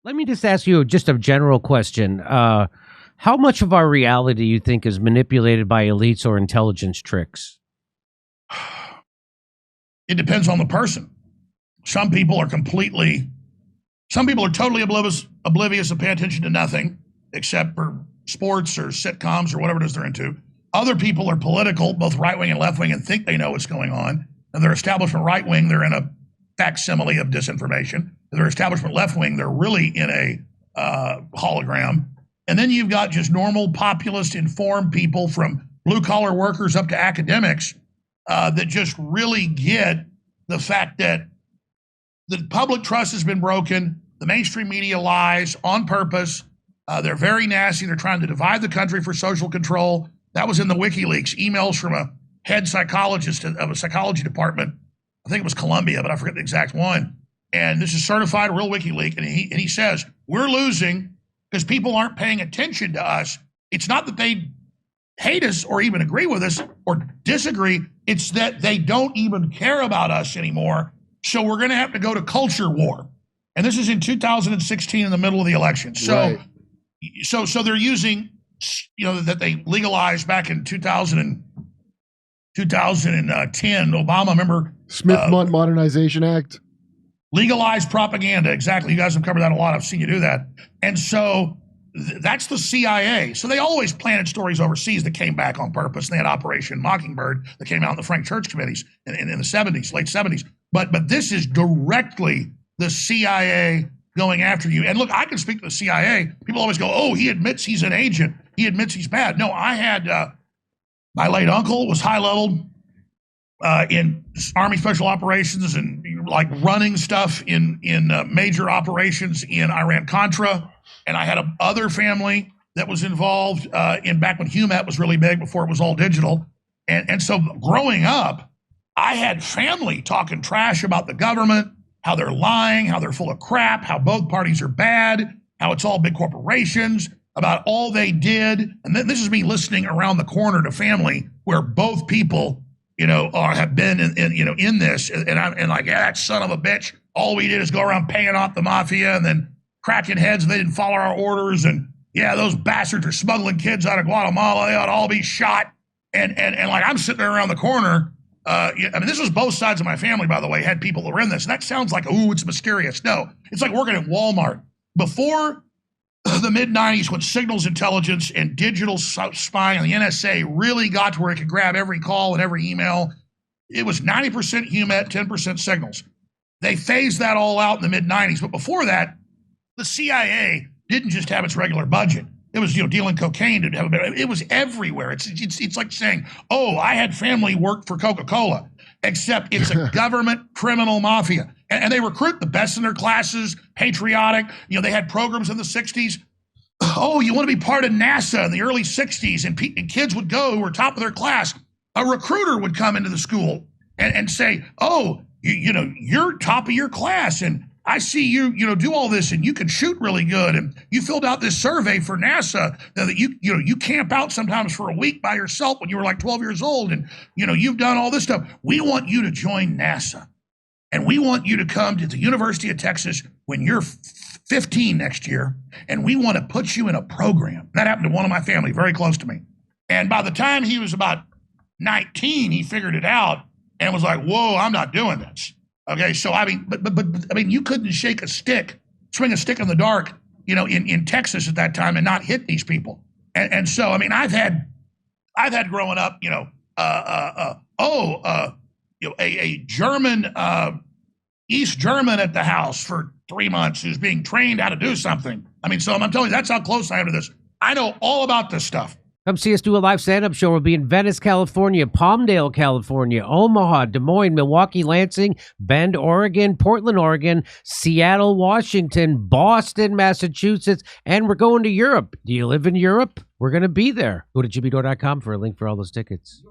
Let me just ask you just a general question. How much of our reality do you think is manipulated by elites or intelligence tricks? It depends on the person. Some people are totally oblivious and pay attention to nothing except for sports or sitcoms or whatever it is they're into. Other people are political, both right-wing and left-wing, and think they know what's going on. And they're establishment right-wing, they're in a facsimile of disinformation. They're establishment left-wing, they're really in a hologram. And then you've got just normal, populist, informed people from blue-collar workers up to academics that just really get the fact that the public trust has been broken. The mainstream media lies on purpose. They're very nasty. They're trying to divide the country for social control. That was in the WikiLeaks, emails from a head psychologist of a psychology department. I think it was Columbia, but I forget the exact one. And this is certified real WikiLeaks. And he says, we're losing because people aren't paying attention to us. It's not that they hate us or even agree with us or disagree. It's that they don't even care about us anymore. So we're going to have to go to culture war. And this is in 2016 in the middle of the election. So, right. so they're using, that they legalized back in 2010. Obama, remember? Smith-Mundt Modernization Act. Legalized propaganda. Exactly. You guys have covered that a lot. I've seen you do that. And so that's the CIA. So they always planted stories overseas that came back on purpose. And they had Operation Mockingbird that came out in the Frank Church committees in the 70s, late 70s. But this is directly the CIA going after you. And look, I can speak to the CIA. People always go, oh, he admits he's an agent. He admits he's bad. No, I had my late uncle was high level in Army Special Operations and like running stuff in major operations in Iran-Contra. And I had other family that was involved in back when HUMAT was really big before it was all digital. And so growing up, I had family talking trash about the government, how they're lying, how they're full of crap, how both parties are bad, how it's all big corporations, about all they did. And then this is me listening around the corner to family where both people, have been in this. And I'm like, yeah, that son of a bitch. All we did is go around paying off the mafia and then cracking heads and they didn't follow our orders. And yeah, those bastards are smuggling kids out of Guatemala. They ought to all be shot. And like I'm sitting there around the corner. This was both sides of my family, by the way, had people that were in this. And that sounds like, ooh, it's mysterious. No, it's like working at Walmart. Before the mid-90s, when signals intelligence and digital spying on the NSA really got to where it could grab every call and every email, it was 90% HUMAT, 10% signals. They phased that all out in the mid-90s. But before that, the CIA didn't just have its regular budget. It was, dealing cocaine. It was everywhere. It's like saying, oh, I had family work for Coca-Cola, except it's a government criminal mafia. And they recruit the best in their classes, patriotic. They had programs in the 60s. Oh, you want to be part of NASA in the early 60s. And kids would go who were top of their class. A recruiter would come into the school and say, oh, you're top of your class. And I see you, do all this and you can shoot really good. And you filled out this survey for NASA that you camp out sometimes for a week by yourself when you were like 12 years old. And, you've done all this stuff. We want you to join NASA. And we want you to come to the University of Texas when you're 15 next year. And we want to put you in a program. That happened to one of my family, very close to me. And by the time he was about 19, he figured it out and was like, whoa, I'm not doing this. Okay, so but you couldn't swing a stick in the dark, in Texas at that time and not hit these people. And so I've had growing up, a German, East German at the house for 3 months who's being trained how to do something. So I'm telling you, that's how close I am to this. I know all about this stuff. Come see us do a live stand-up show. We'll be in Venice, California, Palmdale, California, Omaha, Des Moines, Milwaukee, Lansing, Bend, Oregon, Portland, Oregon, Seattle, Washington, Boston, Massachusetts, and we're going to Europe. Do you live in Europe? We're going to be there. Go to jimmydore.com for a link for all those tickets.